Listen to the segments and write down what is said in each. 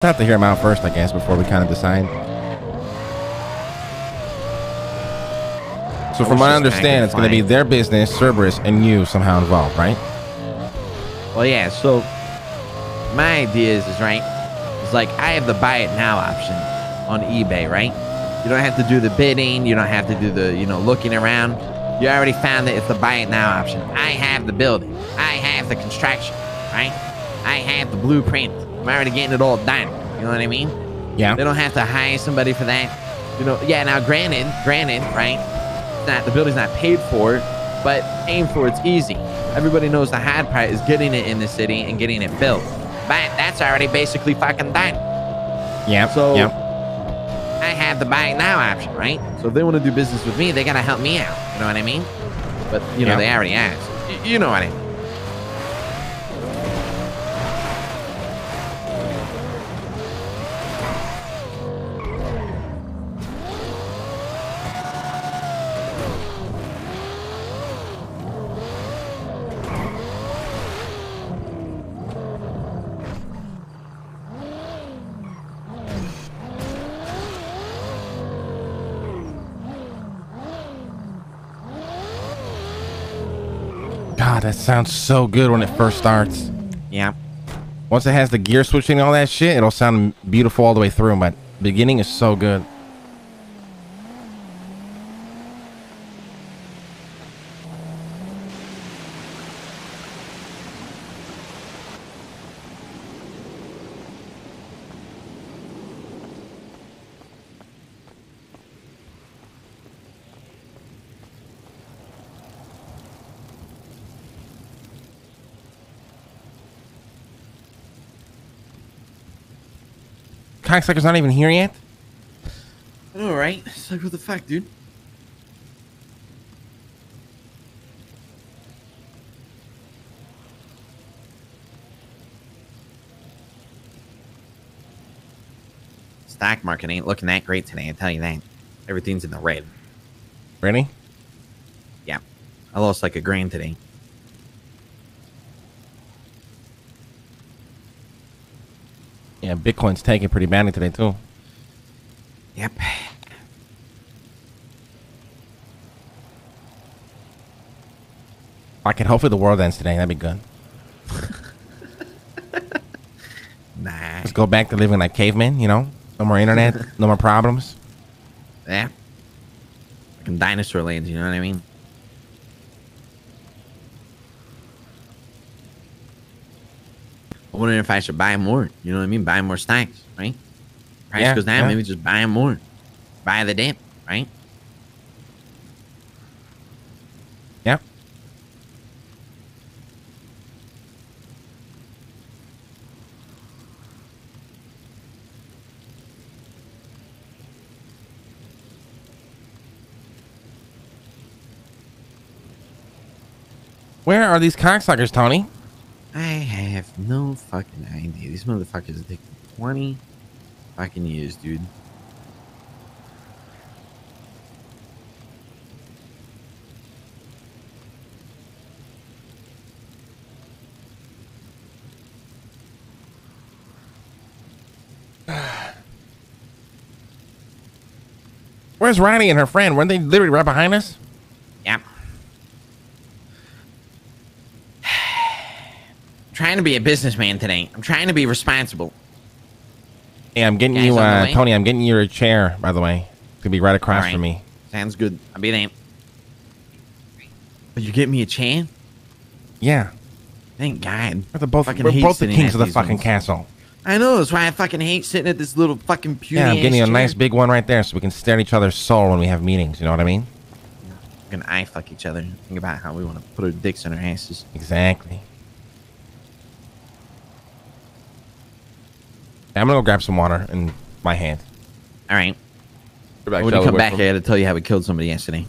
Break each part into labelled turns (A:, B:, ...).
A: Have to hear them out first, I guess, before we kind of decide. So from what I understand, it's going to be their business, Cerberus, and you somehow involved, right?
B: Well, yeah, so my idea is right, it's like I have the buy it now option on eBay, right? You don't have to do the bidding. You don't have to do the, looking around. You already found that it's the buy it now option. I have the building. I have the construction, right? I have the blueprint. I'm already getting it all done. You know what I mean?
A: Yeah.
B: They don't have to hire somebody for that. Yeah, now granted, right? The building's not paid for, but paying for it's easy. Everybody knows the hard part is getting it in the city and getting it built. But that's already basically fucking done.
A: Yeah.
B: So
A: yep.
B: I have the buy it now option, right? So if they want to do business with me, they gotta help me out. You know what I mean? But they already asked. You know what I mean?
A: God, that sounds so good when it first starts.
B: Yeah.
A: Once it has the gear switching and all that shit, it'll sound beautiful all the way through, but the beginning is so good. Cocksucker's not even here yet?
B: I know, right? It's like, what the fuck, dude? Stock market ain't looking that great today, I tell you that. Everything's in the red.
A: Ready?
B: Yeah. I lost like $1,000 today.
A: Yeah, Bitcoin's taking pretty badly today, too.
B: Yep.
A: Hopefully the world ends today. That'd be good.
B: Nah.
A: Let's go back to living like cavemen, No more internet, no more problems.
B: Yeah. Fucking dinosaur lands, you know what I mean? I'm wondering if I should buy more. You know what I mean? Buy more stocks, right? Price goes down, maybe just buy more. Buy the dip, right?
A: Yep. Where are these cocksuckers, Tony?
B: I have no fucking idea. These motherfuckers are taking 20 fucking years, dude.
A: Where's Ronnie and her friend? Weren't they literally right behind us?
B: Yep. Trying to be a businessman today. I'm trying to be responsible.
A: Yeah, I'm getting you, Tony, I'm getting you a chair, by the way. It's gonna be right across from me.
B: Sounds good. I'll be there. But you get me a chair?
A: Yeah.
B: Thank God.
A: We're both the kings of the fucking castle.
B: I know. That's why I fucking hate sitting at this little fucking puny
A: Yeah, I'm getting you a
B: chair.
A: nice big one right there so we can stare at each other's soul when we have meetings. You know what I mean?
B: We're gonna eye fuck each other. Think about how we want to put our dicks in our asses.
A: Exactly. I'm gonna go grab some water in my hand.
B: All right. When you come back, I gotta tell you how we killed somebody yesterday.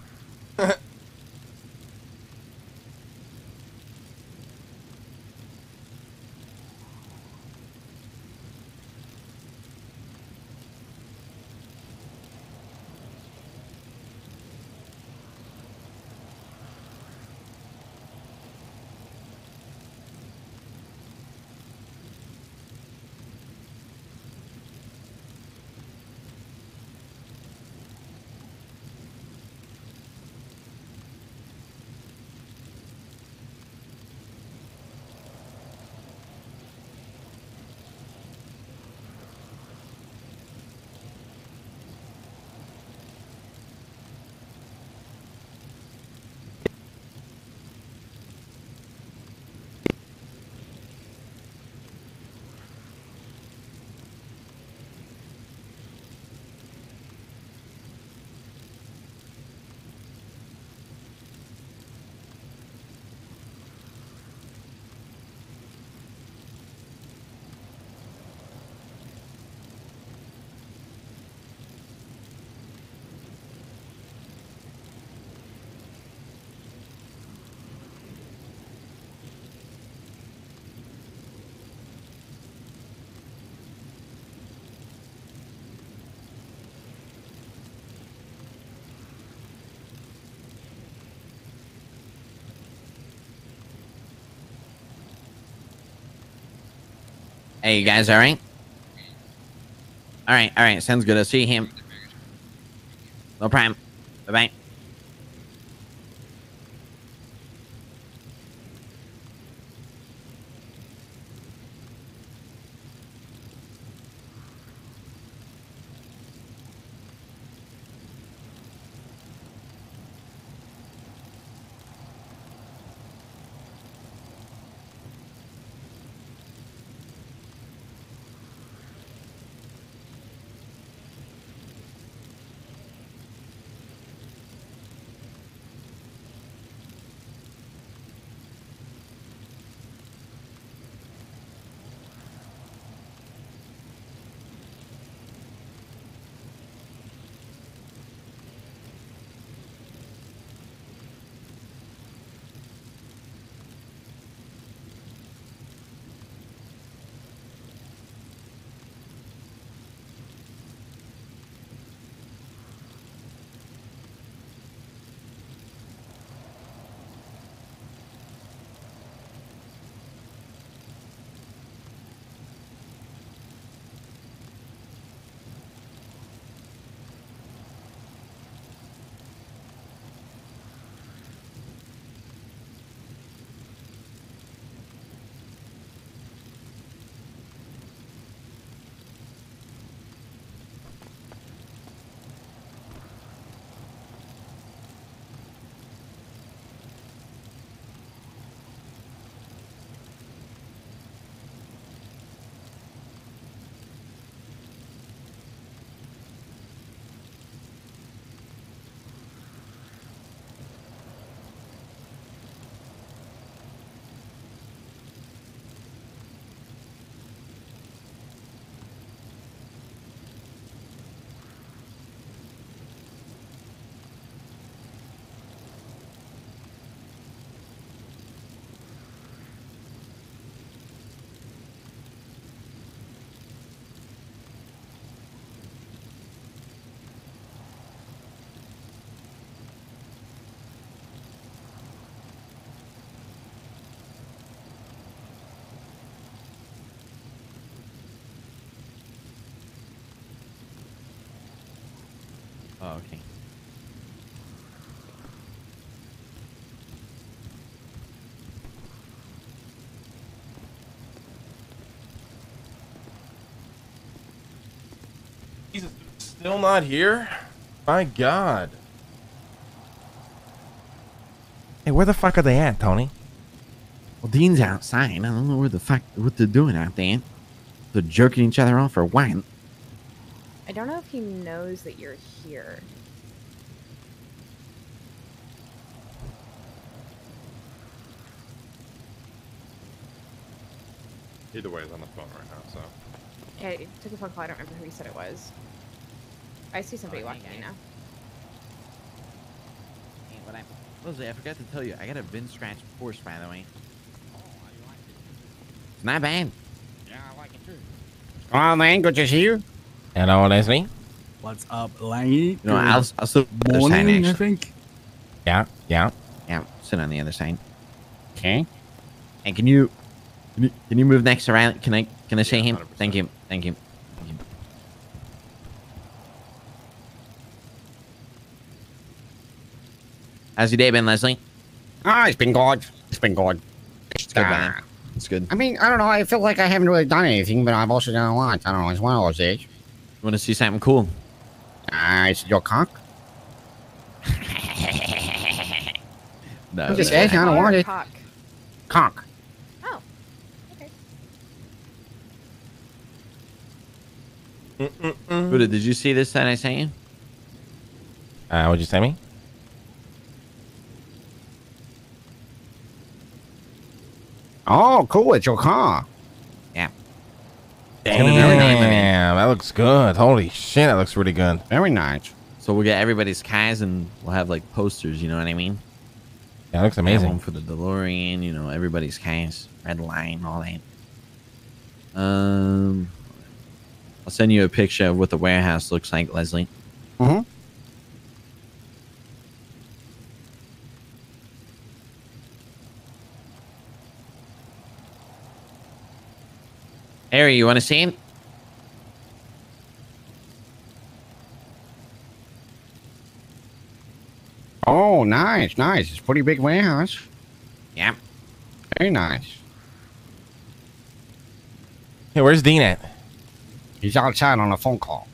B: Hey, you guys, all right? All right. Sounds good. I'll see him. No problem. Bye-bye. Oh, okay.
A: He's still not here? My God. Hey, where the fuck are they at, Tony?
B: Well, Dean's outside. I don't know what they're doing out there. They're jerking each other off or what?
C: I don't know if he knows that you're here.
A: Either way, he's on the phone right now, so.
C: Yeah, it took a phone call. I don't remember who he said it was. I see somebody walking in now.
B: Hey, Leslie, I forgot to tell you, I got a Vince-Scratch Porsche, by the way.
D: Oh, how you like it?
B: It's not bad.
D: Yeah, I like it too. Oh man, good to see you.
A: Hello, Leslie.
E: What's up, Lane?
B: You know, I'll sit on the other side,
E: Morning, I
B: actually.
E: think.
A: Yeah.
B: Yeah, sit on the other side.
D: Okay.
B: And can you move next to Riley? Can I say him?
A: 100%.
B: Thank you. How's your day been, Leslie?
D: Ah, it's been good. It's been good.
B: It's good, man. It's good.
D: I mean, I don't know. I feel like I haven't really done anything, but I've also done a lot. I don't know. It's one of those days.
B: You want to see something cool?
D: It's your cock.
B: No.
D: I'm just asking. I don't want it.
C: Cock.
D: Cock.
C: Oh. Okay.
B: Buddha, did you see this that I sent you?
A: What'd you say me?
D: Oh, cool. It's your car.
B: Yeah.
A: Damn, that looks good. Holy shit, that looks really good.
D: Very nice.
B: So we'll get everybody's cars and we'll have like posters, you know what I mean?
A: Yeah, it looks
B: Have
A: amazing.
B: one for the DeLorean, you know, everybody's cars, red line, all that. I'll send you a picture of what the warehouse looks like, Leslie.
D: Mm-hmm.
B: Here Harry, you want to see it?
D: Oh, nice, nice. It's a pretty big warehouse.
B: Yeah.
D: Very nice.
A: Hey, where's Dean at?
D: He's outside on a phone call.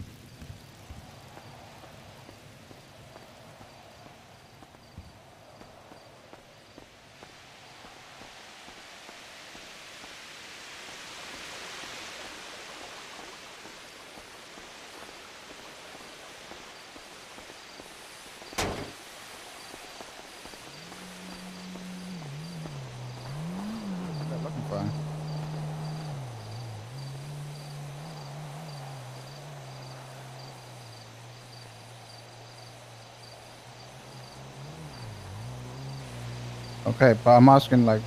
E: Okay, but I'm asking like.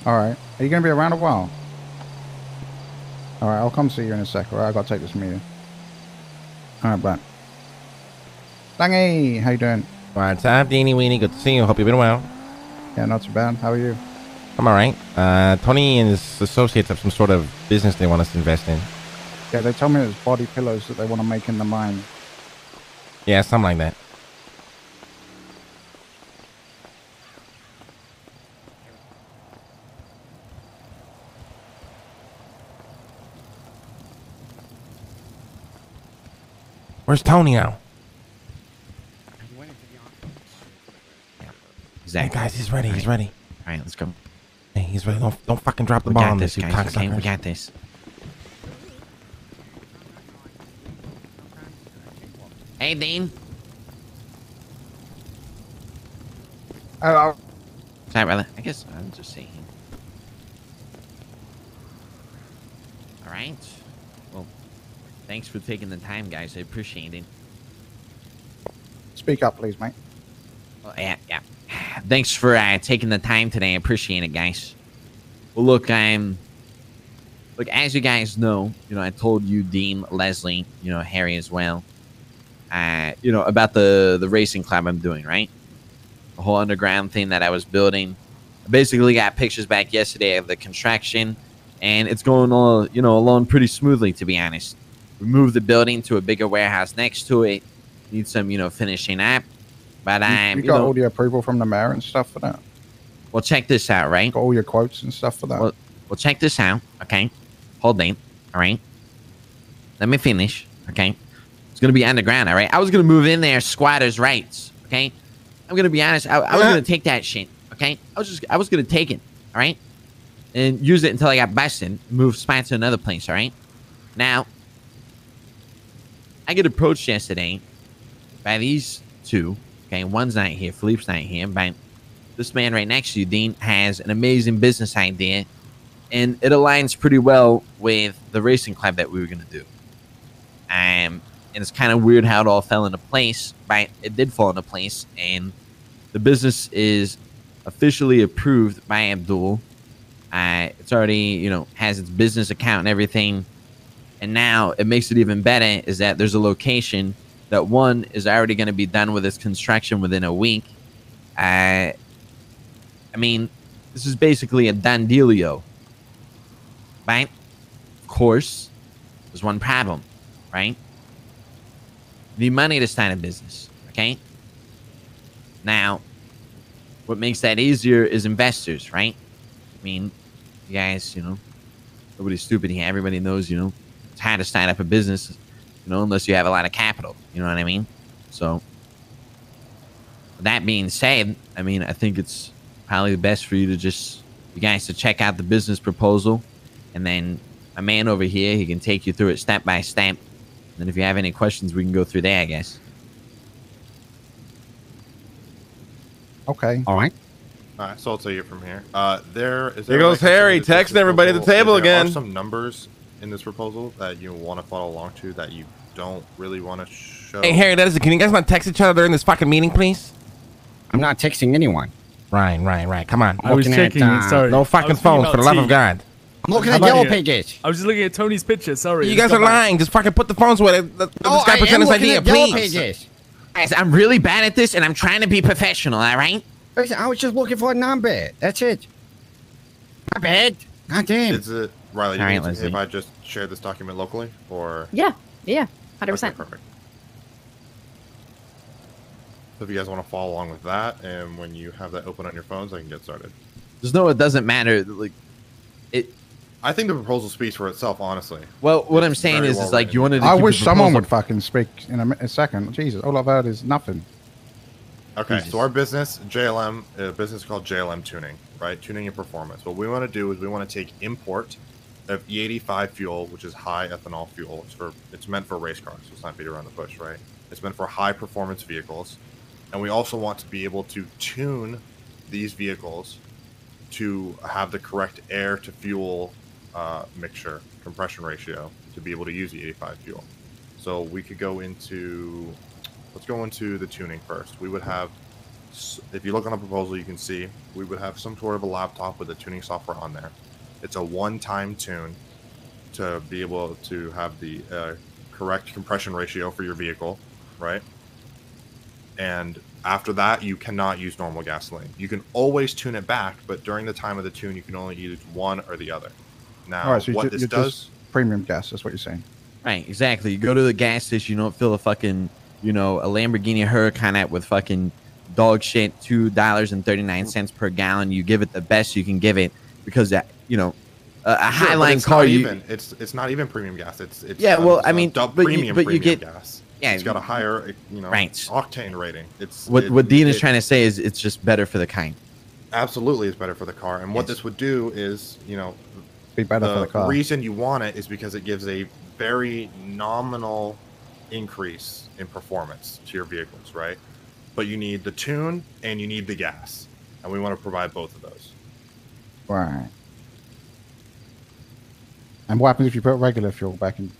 E: All right, are you gonna be around a while? All right, I'll come see you in a sec. All right, I gotta take this meeting. All right, bye. Dangy, how you doing?
A: What's up, Deanie Weenie? Good to see you. Hope you've been well.
E: Yeah, not too bad. How are you?
A: I'm all right. Tony and his associates have some sort of business they want us to invest in.
E: Yeah, they told me there's body pillows that they want to make in the mine.
A: Yeah, something like that. Where's Tony now?
B: Exactly.
A: Hey guys, he's ready. He's ready.
B: All right, let's go.
A: Hey, he's ready. Don't fucking drop the
B: We
A: ball
B: got
A: on
B: this,
A: this, you
B: guys. Okay, we
A: cocksuckers.
B: got this. Hey, Dean.
E: Hello.
B: Sorry, brother. I guess I'm just saying. All right. Well, thanks for taking the time, guys. I appreciate it.
E: Speak up, please, mate.
B: Well, yeah. Thanks for taking the time today. I appreciate it, guys. Well, look, as you guys know, I told you, Dean, Leslie, Harry as well, about the racing club I'm doing, right? The whole underground thing that I was building. I basically got pictures back yesterday of the construction, and it's going all, along pretty smoothly, to be honest. We moved the building to a bigger warehouse next to it. Need some, finishing up. But
E: you got all the approval from the mayor and stuff for that?
B: Well, check this out, right?
E: Got all your quotes and stuff for that?
B: Well, check this out, okay? Hold on, all right? Let me finish, okay? It's going to be underground, all right? I was going to move in there, squatters' rights, okay? I'm going to be honest. I was going to take that shit, okay? I was going to take it, all right? And use it until I got busted, move spots to another place, all right? Now, I get approached yesterday by these two, okay? One's not here, Philippe's not here, but this man right next to you, Dean, has an amazing business idea, and it aligns pretty well with the racing club that we were going to do. And it's kind of weird how it all fell into place, but it did fall into place, and the business is officially approved by Abdul. It's already, has its business account and everything, and now it makes it even better is that there's a location that one is already going to be done with its construction within a week. I mean, this is basically a done dealio, right? Of course, there's one problem, right? You need money to start a business, okay? Now, what makes that easier is investors, right? I mean, you guys, nobody's stupid here. Everybody knows, it's hard to start up a business, unless you have a lot of capital. You know what I mean? So, that being said, I think it's probably the best for you guys to check out the business proposal, and then a man over here, he can take you through it step by step. And if you have any questions, we can go through there, I guess.
E: Okay.
D: All right.
F: All right, so I'll take it from here.
A: There goes Harry, texting everybody at the table again.
F: There are some numbers in this proposal that you want to follow along to that you don't really want to show.
A: Hey, Harry, can you guys not text each other during this fucking meeting, please?
D: I'm not texting anyone.
A: Right. Come on.
G: I was checking. Sorry.
A: No fucking phones, for the love of God.
D: I'm looking
E: How
D: at
E: about
D: yellow
E: you?
D: pages.
G: I was just looking at Tony's picture. Sorry.
A: You
G: Let's
A: guys
G: go
A: are
G: back.
A: lying. Just fucking put the phones away. Let this
D: Oh,
A: guy
D: I
A: pretend
D: am
A: his
D: looking
A: idea,
D: at yellow
A: please.
D: pages.
B: Guys, I'm really bad at this, and I'm trying to be professional. All right.
D: Listen, I was just looking for a number. That's it. My bad. God damn.
F: Is it Riley?
B: All right,
F: you need to-
B: Leslie.
F: if I just share this document locally, or
C: Yeah. 100%.
F: Okay, perfect. So if you guys want to follow along with that, and when you have that open on your phones, I can get started.
B: Just know it doesn't matter. Like,
F: I think the proposal speaks for itself, honestly.
B: well, what I'm
F: It's
B: saying
F: very
B: is,
F: well
B: like
F: written.
B: you wanted to.
E: I
B: keep
E: wish
B: the
E: someone
B: proposal-
E: would fucking speak in a second. Jesus, all I've heard is nothing.
F: Okay,
B: Jesus.
F: so our business, JLM, a business called JLM Tuning, right? Tuning and performance. What we want to do is we want to take import of E85 fuel, which is high ethanol fuel. It's meant for race cars, so it's not beat around the bush, right? It's meant for high performance vehicles. And we also want to be able to tune these vehicles to have the correct air to fuel mixture, compression ratio, to be able to use the 85 fuel. So we could go into, let's go into the tuning first. We would have, if you look on the proposal, you can see we would have some sort of a laptop with the tuning software on there. It's a one-time tune to be able to have the correct compression ratio for your vehicle, right? And after that, you cannot use normal gasoline. You can always tune it back, but during the time of the tune, you can only use one or the other. Now,
E: All right, so
F: what
E: you're
F: this
E: just
F: does...
E: premium gas. That's what you're saying.
B: Right, exactly. You go to the gas station, you don't fill a fucking, a Lamborghini Huracan up with fucking dog shit, $2.39 per gallon. You give it the best you can give it because a
F: Sure,
B: Highline
F: it's
B: car,
F: not
B: you
F: even. It's not even premium gas. It's
B: Yeah, well,
F: it's
B: I mean,
F: dub
B: but you-
F: premium
B: but you
F: premium
B: get-
F: gas.
B: yeah,
F: It's got a higher
B: Right.
F: octane rating.
B: what Dean is trying to say is it's just better for the kind.
F: absolutely is better for the car. And what
B: Yes.
F: this would do is,
E: Be better for the car.
F: reason you want it is because it gives a very nominal increase in performance to your vehicles, right? But you need the tune and you need the gas, and we want to provide both of those.
E: Right. And what happens if you put regular fuel back in the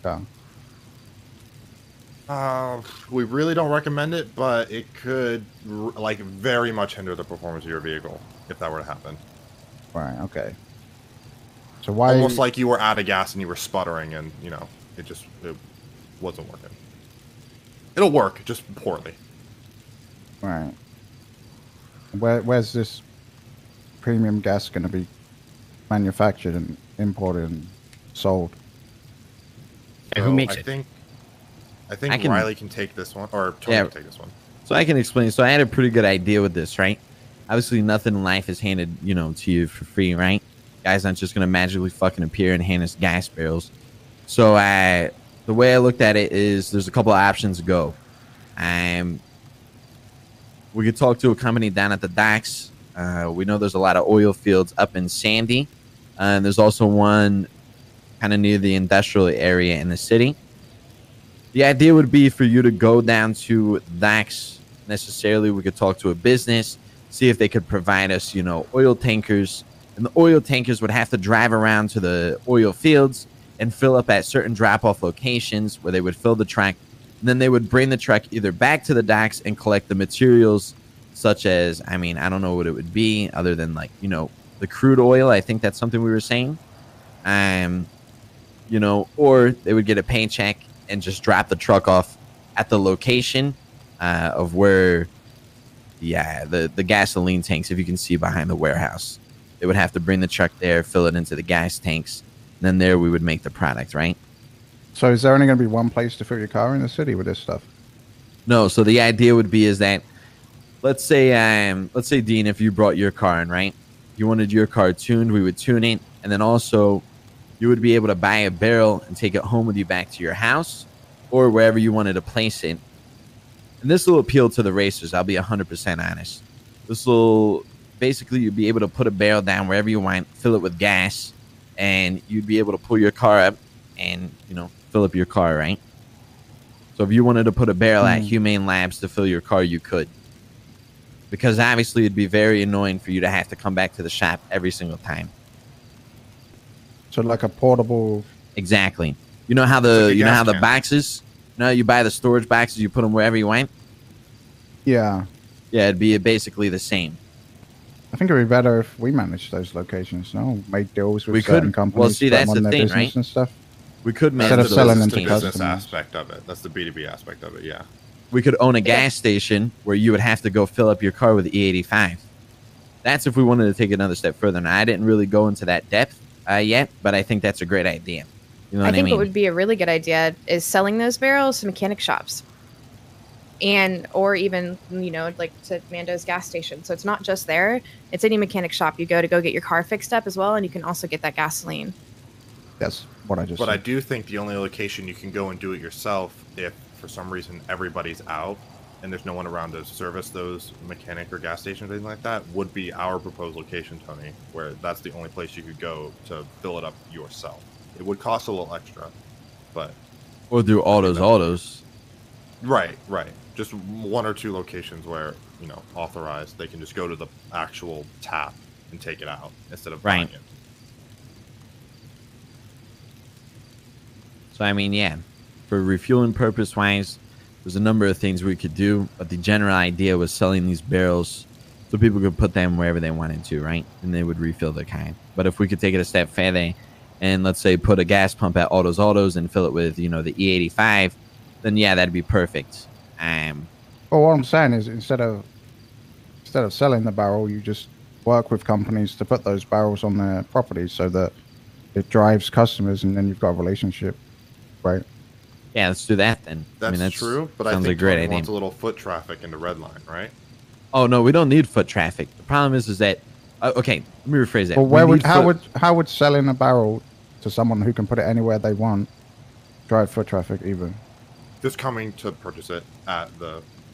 E: car?
F: We really don't recommend it, but it could very much hinder the performance of your vehicle if that were to happen.
E: Right. Okay. So why?
F: Almost like you were out of gas and you were sputtering, and it wasn't working. It'll work, just poorly.
E: Right. Where's this premium gas going to be manufactured and imported and sold?
D: And who makes
F: I
D: it?
F: think
B: I can-
F: Riley can take this one, or Tony
B: Yeah.
F: can take this one.
B: So I can explain. So I had a pretty good idea with this, right? Obviously, nothing in life is handed, to you for free, right? Guy's not just gonna magically fucking appear and hand us gas barrels. So the way I looked at it is, there's a couple of options to go. We could talk to a company down at the docks. We know there's a lot of oil fields up in Sandy, and there's also one kind of near the industrial area in the city. The idea would be for you to go down to docks. Necessarily, we could talk to a business, see if they could provide us, oil tankers, and the oil tankers would have to drive around to the oil fields and fill up at certain drop-off locations where they would fill the truck, and then they would bring the truck either back to the docks and collect the materials, such as, I don't know what it would be other than the crude oil. I think that's something we were saying. Or they would get a paycheck and just drop the truck off at the location of where the gasoline tanks, if you can see behind the warehouse. They would have to bring the truck there, fill it into the gas tanks, and then there we would make the product, right?
E: So is there only going to be one place to fill your car in the city with this stuff?
B: No, so the idea would be is that let's say Dean, if you brought your car in, right? You wanted your car tuned, we would tune it, and then also you would be able to buy a barrel and take it home with you back to your house or wherever you wanted to place it. And this will appeal to the racers, I'll be 100% honest. This will basically, you'd be able to put a barrel down wherever you want, fill it with gas, and you'd be able to pull your car up and, fill up your car, right? So if you wanted to put a barrel at Humane Labs to fill your car, you could. Because obviously it'd be very annoying for you to have to come back to the shop every single time.
E: So like a portable.
B: Exactly. You know how
F: Like a gas
B: the
F: can.
B: boxes, you buy the storage boxes, you put them wherever you want?
E: Yeah.
B: Yeah, it'd be basically the same.
E: I think it'd be better if we managed those locations. No, made deals with
B: We
E: certain
B: could.
E: companies.
B: Well, see,
E: put them
B: that's
E: on
B: the
E: their
B: thing,
E: business
B: right?
E: and stuff.
B: We could
E: Instead
B: manage
E: of
B: the
E: selling them
F: That's the
E: to
F: business
E: customers.
F: aspect of it. That's the B2B aspect of it. Yeah.
B: We could own a
C: Yeah.
B: gas station where you would have to go fill up your car with E85. That's if we wanted to take it another step further. Now, I didn't really go into that depth yet, but I think that's a great idea. You know what
C: I
B: I
C: think
B: mean?
C: what would be a really good idea is selling those barrels to mechanic shops, and or even like to Mando's gas station. So it's not just there; it's any mechanic shop you go to get your car fixed up as well, and you can also get that gasoline.
E: That's what I just
F: But
E: said.
F: I do think the only location you can go and do it yourself, if for some reason everybody's out and there's no one around to service those mechanic or gas stations or anything like that, would be our proposed location, Tony, where that's the only place you could go to fill it up yourself. It would cost a little extra, but
B: Or do autos.
F: right. Just one or two locations where, authorized, they can just go to the actual tap and take it out instead of buying
B: Right.
F: it.
B: So, I mean, yeah, for refueling purpose wise, there's a number of things we could do, but the general idea was selling these barrels so people could put them wherever they wanted to, right? And they would refill their kind. But if we could take it a step further and let's say put a gas pump at Autos and fill it with, the E85, then yeah, that'd be perfect.
E: Well, what I'm saying is instead of selling the barrel, you just work with companies to put those barrels on their properties so that it drives customers, and then you've got a relationship, right?
B: Yeah, let's do that then.
F: That's true, but I
B: sounds
F: think
B: like a great
F: Tony
B: idea.
F: wants a little foot traffic into Redline, right?
B: Oh no, we don't need foot traffic. The problem is that okay, let me rephrase that.
E: Well,
B: We need foot-
E: how would selling a barrel to someone who can put it anywhere they want drive foot traffic even?
F: Just coming to purchase it at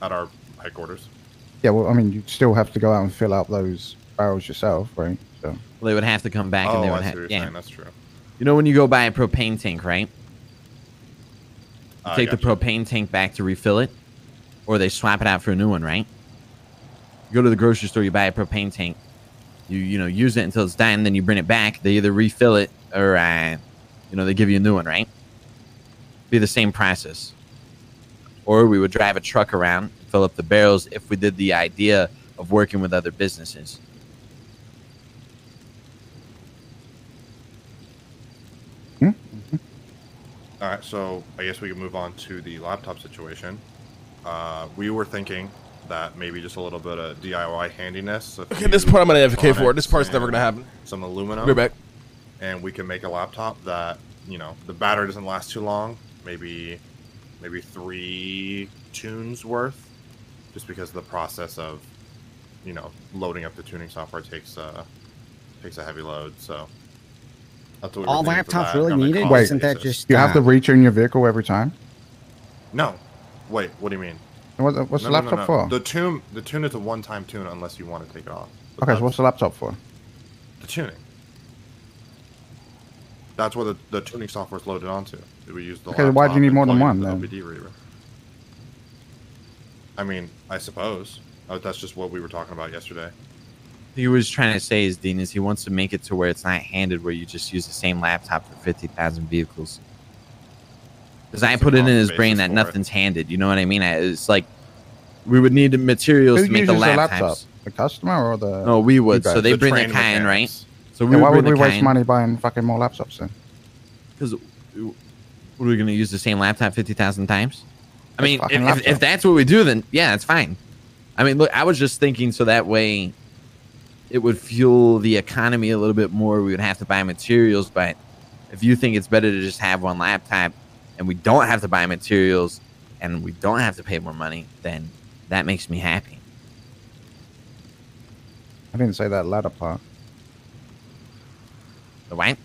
F: our headquarters.
E: Yeah, well, I mean, you still have to go out and fill up those barrels yourself, right? So
B: they would have to come back and
F: Oh,
B: they
F: I
B: would
F: see
B: have
F: what you're
B: yeah.
F: saying. That's true.
B: You know when you go buy a propane tank, right? You take the
F: Gotcha.
B: propane tank back to refill it, or they swap it out for a new one, right? You go to the grocery store, you buy a propane tank, you use it until it's done, then you bring it back. They either refill it or they give you a new one, right? Be the same process. Or we would drive a truck around, fill up the barrels if we did the idea of working with other businesses.
F: All right, so I guess we can move on to the laptop situation. We were thinking that maybe just a little bit of DIY handiness.
A: Okay, this part I'm gonna advocate for. This part's never gonna happen.
F: Some aluminum.
A: We're back.
F: And we can make a laptop that the battery doesn't last too long. Maybe 3 tunes worth, just because the process of loading up the tuning software takes a heavy load. So that's what we were
D: All
F: thinking for
D: laptops
F: that
D: really
F: on a
D: needed?
F: cost
E: Wait.
D: Isn't that
F: basis.
D: just
E: you have to retune your vehicle every time.
F: No. Wait, what do you mean?
E: What's the
F: No,
E: laptop
F: no.
E: for?
F: The tune is a one-time tune unless you want to take it off. But
E: Okay, so
F: that's
E: what's the laptop for?
F: the tuning? That's where the tuning software is loaded onto. We use the
E: Okay, why do you
F: laptop
E: need
F: and
E: more than
F: plug
E: one,
F: into the
E: then?
F: OBD reader. I mean, I suppose. That's just what we were talking about yesterday.
B: He was trying to say is Dean is he wants to make it to where it's not handed, where you just use the same laptop for 50,000 vehicles. Because I
F: It's a
B: put it in
F: cost
B: his brain
F: basis
B: that
F: for it.
B: nothing's handed. You know what I mean? It's like we would need the materials
E: Who
B: to make the
E: uses the
B: laptops.
E: laptop? The customer or the?
B: No, we would.
E: you
B: So
E: guys?
B: they
F: The
B: bring their
F: trained
B: kind, right?
F: mechanics.
B: So
E: Yeah, why
B: bring
E: would we
B: the
E: waste
B: kind,
E: money buying fucking more laptops then?
B: Because what are we going to use the same laptop 50,000 times? I mean,
E: fucking
B: if
E: laptop.
B: that's what we do, then yeah, that's fine. I mean, look, I was just thinking so that way it would fuel the economy a little bit more. We would have to buy materials, but if you think it's better to just have one laptop and we don't have to buy materials and we don't have to pay more money, then that makes me happy.
E: I didn't say that latter part.
B: The what?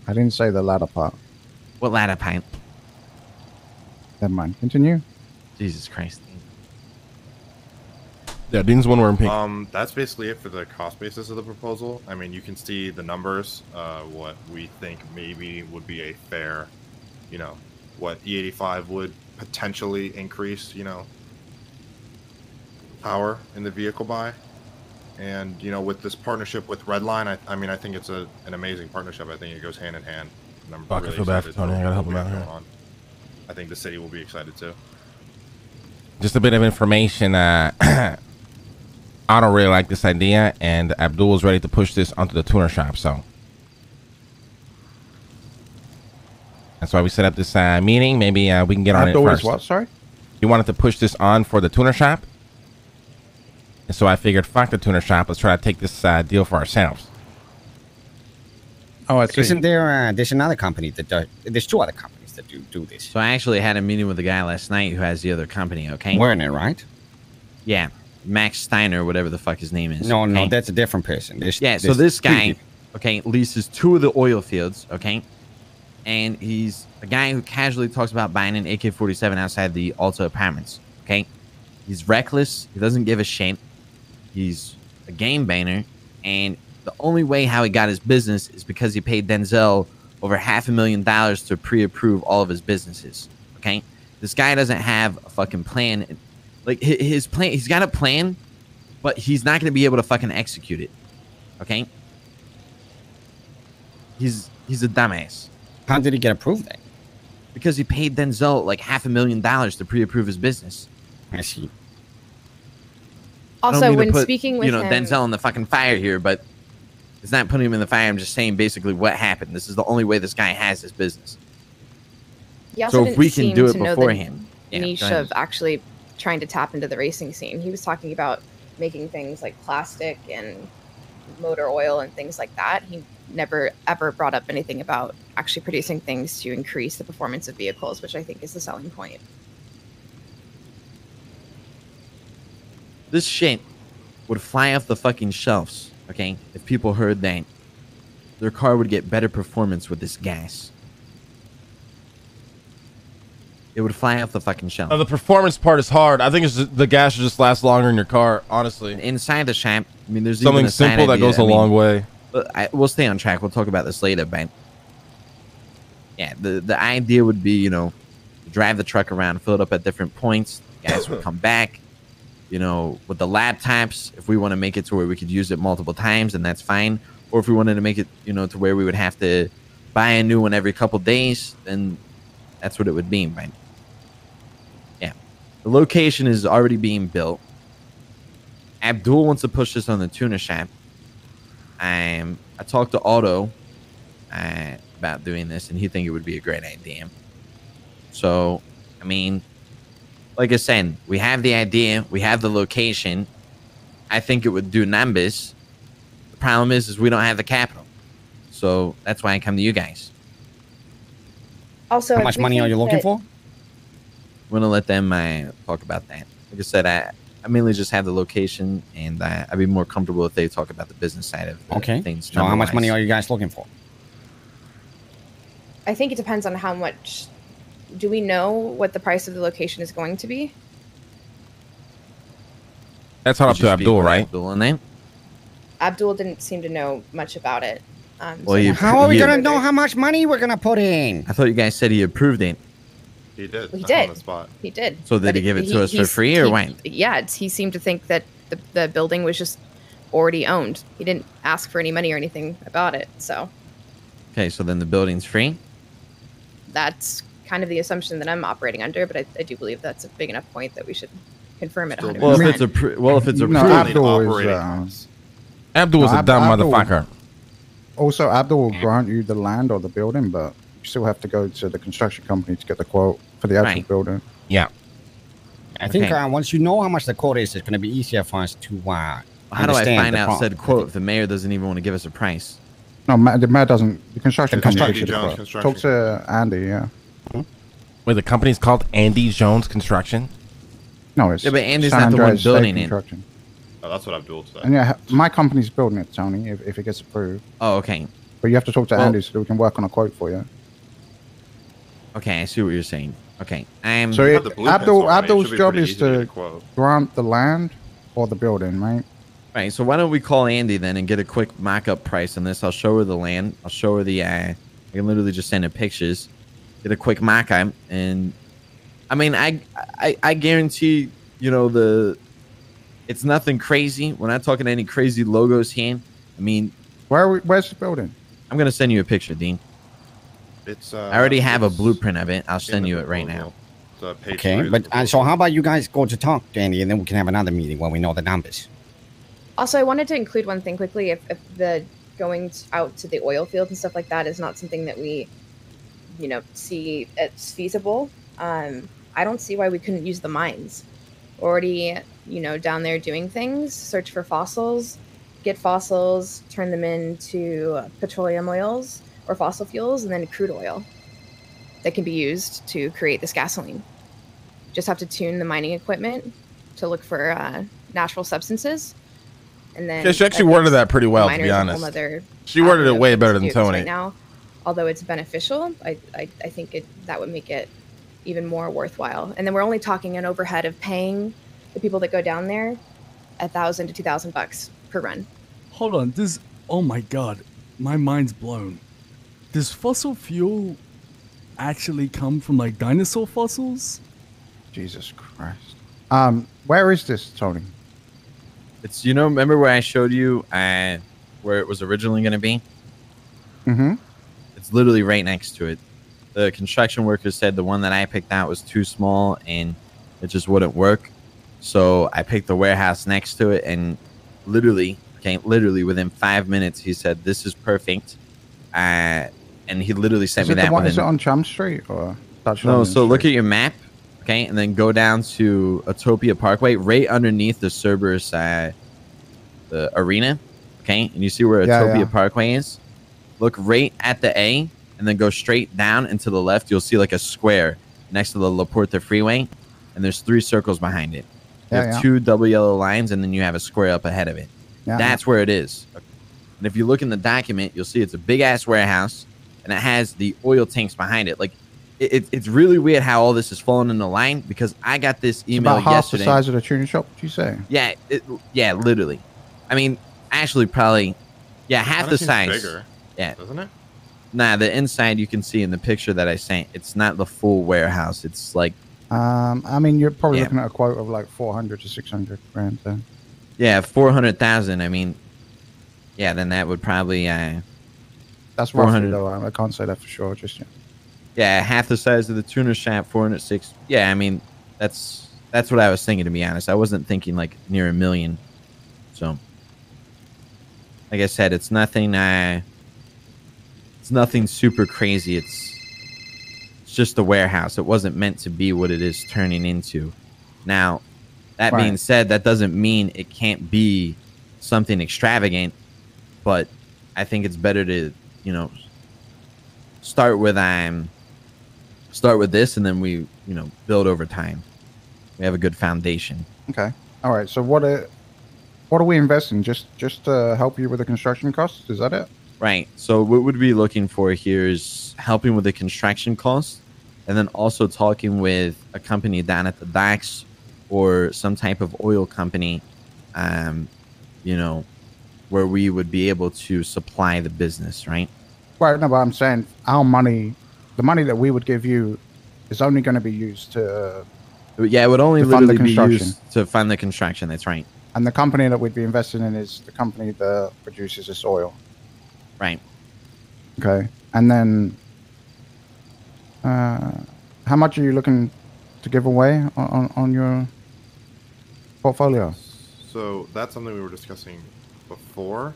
E: I didn't say the latter part.
B: What ladder pint?
E: Never mind. Continue.
B: Jesus Christ.
A: Yeah, Dean's one wearing pink.
F: That's basically it for the cost basis of the proposal. I mean, you can see the numbers, what we think maybe would be a fair, what E85 would potentially increase, power in the vehicle by. And, with this partnership with Redline, I think it's an amazing partnership. I think it goes hand in hand. And I'm
A: Fuck, I feel bad for
F: excited
A: Tony. I gotta help
F: what
A: him
F: we
A: out
F: have
A: here.
F: going on. I think the city will be excited too.
A: Just a bit of information. I don't really like this idea, and Abdul is ready to push this onto the tuner shop. So that's why we set up this meeting. Maybe we can get on
E: Abdul
A: it
E: is
A: first.
E: what? Sorry.
A: You wanted to push this on for the tuner shop, and so I figured, fuck the tuner shop. Let's try to take this deal for ourselves.
E: Oh, I see.
D: Isn't there? There's another company that does. There's 2 other companies that do this.
B: So I actually had a meeting with the guy last night who has the other company. Okay.
D: Werner, right?
B: Yeah, Max Steiner, whatever the fuck his name is.
D: No,
B: okay?
D: that's a different person.
B: So this guy, okay, leases 2 of the oil fields, okay, and he's a guy who casually talks about buying an AK-47 outside the Alta apartments. Okay, he's reckless. He doesn't give a shit. He's a game baner, and the only way how he got his business is because he paid Denzel over $500,000 to pre-approve all of his businesses. Okay, this guy doesn't have a fucking plan. Like his plan, he's got a plan, but he's not going to be able to fucking execute it. Okay, he's a dumbass.
D: How did he get approved then?
B: Because he paid Denzel like $500,000 to pre-approve his business.
D: I see.
B: I don't
C: Also,
B: mean to
C: when
B: put,
C: speaking with him,
B: Denzel in the fucking fire here, but it's not putting him in the fire. I'm just saying basically what happened. This is the only way this guy has his business.
C: he also
B: So if
C: didn't
B: we can
C: seem
B: do it
C: to know the
B: beforehand. Yeah,
C: niche
B: go ahead.
C: of actually trying to tap into the racing scene. He was talking about making things like plastic and motor oil and things like that. He never ever brought up anything about actually producing things to increase the performance of vehicles, which I think is the selling point.
B: This shit would fly off the fucking shelves, okay, if people heard that their car would get better performance with this gas. It would fly off the fucking shelf.
A: The performance part is hard. I think it's just, the gas should just last longer in your car, honestly.
B: Inside the shop, I mean, there's
A: Something
B: even a side
A: simple that
B: idea.
A: goes a long way.
B: We'll stay on track. We'll talk about this later, but yeah, the idea would be, drive the truck around, fill it up at different points. Guys would come back, with the laptops. If we want to make it to where we could use it multiple times, then that's fine. Or if we wanted to make it, to where we would have to buy a new one every couple days, then that's what it would be. But yeah, the location is already being built. Abdul wants to push this on the tuner shop. I talked to Otto about doing this, and he think it would be a great idea. So, I mean, like I said, we have the idea, we have the location. I think it would do numbers. The problem is we don't have the capital. So that's why I come to you guys.
C: Also,
D: How much money are you looking for?
B: I'm gonna let them talk about that. Like I said, I mainly just have the location, and I'd be more comfortable if they talk about the business side of things.
D: So how much money are you guys looking for?
C: I think it depends on how much. Do we know what the price of the location is going to be?
A: That's all up to Abdul, right?
B: Abdul in there?
C: Abdul didn't seem to know much about it.
D: How are we going to know how much money we're going to put in?
B: I thought you guys said he approved it.
F: He did.
C: He did.
F: On the spot.
C: He did.
B: So did he give it to us for free or what?
C: Yeah, he seemed to think that the building was just already owned. He didn't ask for any money or anything about it. So
B: Okay, so then the building's free?
C: that's kind of the assumption that I'm operating under, but I do believe that's a big enough point that we should confirm it 100%.
B: Well, if it's approved.
E: No, Abdul is,
F: Operating costs.
A: Abdul was a dumb
E: Abdul-
A: motherfucker.
E: Also, Abdul will grant you the land or the building, but you still have to go to the construction company to get the quote for the actual
B: Right.
E: building.
A: Yeah.
D: I think
B: Okay.
D: once you know how much the quote is, it's going to be easier for us to
B: How do I
D: understand
B: find
D: the
B: out
D: pro-
B: said quote if the mayor doesn't even want to give us a price?
E: No, the mayor doesn't. The construction
D: The
E: company
D: construction-
E: gives you the
F: Jones
E: quote.
F: Construction.
E: Talk to Andy. Yeah.
A: Wait, the company's called Andy Jones Construction?
E: No, it's
B: Yeah, but Andy's
E: San
B: not the one
E: Andreas State
B: building it.
E: Construction.
F: Oh, that's what Abdul said.
E: And yeah, my company's building it, Tony. If it gets approved,
B: Oh, okay.
E: but you have to talk to
B: Well-
E: Andy so we can work on a quote for you.
B: Okay, I see what you're saying. Okay.
E: So
F: You have
E: if
F: the blueprints already. It
E: Abdul's
F: should be
E: job
F: pretty
E: is
F: easy get a
E: to
F: quote.
E: grant the land or the building, right?
B: Right, so why don't we call Andy then and get a quick mock-up price on this? I'll show her the land. I'll show her the I can literally just send her pictures. Get a quick mock-up, and I mean, I guarantee, it's nothing crazy. We're not talking any crazy logos here. I mean,
E: Where's the building?
B: I'm gonna send you a picture, Dean.
F: It's.
B: I already have a
F: it's
B: blueprint of it. I'll
F: in
B: send
F: the
B: you it right
F: proposal.
B: now.
F: It's, page
D: Okay,
F: 3 of the
D: but
F: proposal.
D: so how about you guys go to talk to Andy, and then we can have another meeting where we know the numbers.
C: Also, I wanted to include one thing quickly. If the going out to the oil fields and stuff like that is not something that we, see it's feasible, I don't see why we couldn't use the mines. We're already, down there doing things, search for fossils, get fossils, turn them into petroleum oils or fossil fuels, and then crude oil that can be used to create this gasoline. Just have to tune the mining equipment to look for natural substances. And then
A: Yeah, she actually worded that pretty well, to be honest. She worded it way better than Tony.
C: Right now, although it's beneficial, I think that would make it even more worthwhile. And then we're only talking an overhead of paying the people that go down there $1,000 to $2,000 per run.
G: Hold on, oh my god, my mind's blown. Does fossil fuel actually come from like dinosaur fossils?
E: Jesus Christ. Where is this, Tony?
B: It's, remember where I showed you where it was originally going to be?
E: Mm-hmm.
B: It's literally right next to it. The construction workers said the one that I picked out was too small and it just wouldn't work. So I picked the warehouse next to it, and literally within 5 minutes, he said, "This is perfect." And he literally sent me that one.
E: Is it on Chum Street or?
B: No, so look at your map, okay, and then go down to Utopia Parkway, right underneath the Cerberus the arena, okay, and you see where Utopia Parkway is. Look right at the A, and then go straight down and to the left. You'll see like a square next to the La Porta Freeway, and there's 3 circles behind it. You have 2 double yellow lines, and then you have a square up ahead of it. Yeah. That's where it is. And if you look in the document, you'll see it's a big-ass warehouse, and it has the oil tanks behind it. Like, it's really weird how all this is falling into line, because I got this email
E: yesterday. Half the size of the tuning shop, did you say?
B: Yeah, literally. I mean, actually, probably, half the size.
F: Bigger,
B: yeah,
F: doesn't it?
B: Nah, the inside you can see in the picture that I sent. It's not the full warehouse. It's like,
E: I mean, you're probably looking at a quote of like 400 to 600 grand then.
B: Yeah, 400,000. I mean, yeah, then that would probably
E: that's roughly though. I can't say that for sure just yet.
B: Yeah, half the size of the tuner shop, 406. Yeah, I mean, that's what I was thinking, to be honest. I wasn't thinking like near $1 million. So, like I said, it's nothing super crazy. It's just a warehouse. It wasn't meant to be what it is turning into. Now, that being said, that doesn't mean it can't be something extravagant, but I think it's better to, start with this, and then we, build over time. We have a good foundation.
E: Okay. All right. So what are we investing? Just to help you with the construction costs? Is that it?
B: Right. So what we'd be looking for here is helping with the construction costs, and then also talking with a company down at the docks or some type of oil company, where we would be able to supply the business, right?
E: Right. No, but I'm saying our money, the money that we would give you, is only going to be used to.
B: Yeah, it would only literally be used to fund the construction. That's right.
E: And the company that we'd be investing in is the company that produces this oil.
B: Right.
E: Okay. And then, how much are you looking to give away on your portfolio?
F: So that's something we were discussing before.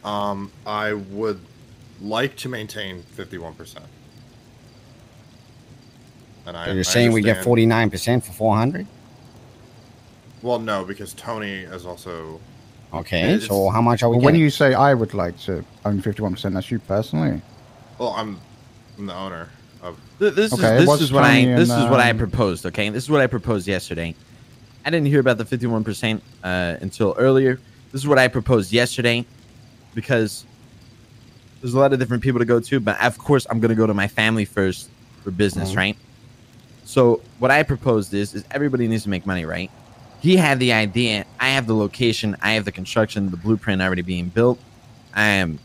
F: I would like to maintain 51%. And
D: so you're saying we get 49% for 400?
F: Well, no, because Tony is also.
D: Okay, so how much are we
E: getting?
D: When
E: you say I would like to own 51%, that's you personally?
F: Well, I'm the owner of.
B: This is what I proposed. Okay, this is what I proposed yesterday. I didn't hear about the 51% until earlier. This is what I proposed yesterday, because there's a lot of different people to go to, but of course I'm going to go to my family first for business, right? So what I proposed is everybody needs to make money, right? He had the idea. I have the location. I have the construction, the blueprint already being built. Like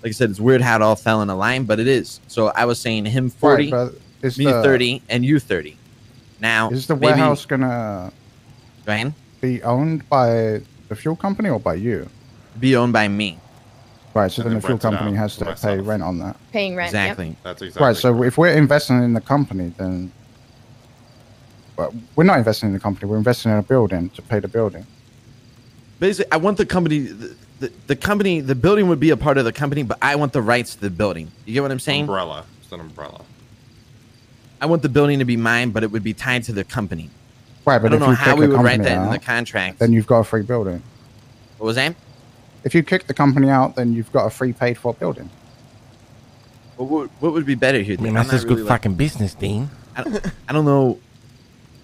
B: I said, it's weird how it all fell in a line, but it is. So I was saying him 40, me 30, and you 30. Now,
E: is the warehouse gonna be owned by the fuel company or by you?
B: Be owned by me.
E: Right. So then the fuel company has to pay rent on that.
C: Paying rent.
B: Exactly.
C: Yep.
F: That's exactly
E: right. So if we're investing in the company, then. Well, we're not investing in the company. We're investing in a building to pay the building.
B: basically, I want the company, the company, the building would be a part of the company, but I want the rights to the building. You get what I'm saying?
F: Umbrella. It's an umbrella.
B: I want the building to be mine, but it would be tied to the company.
E: Right, but
B: I don't
E: if
B: know
E: you
B: how
E: kick
B: we
E: the
B: would write
E: company
B: that in the
E: out,
B: contract.
E: then you've got a free building.
B: What was that?
E: If you kick the company out, then you've got a free paid for building.
B: What would be better here?
A: I mean,
B: Dean?
A: that's
B: I'm not
A: just good
B: really,
A: fucking business, Dean.
B: I don't know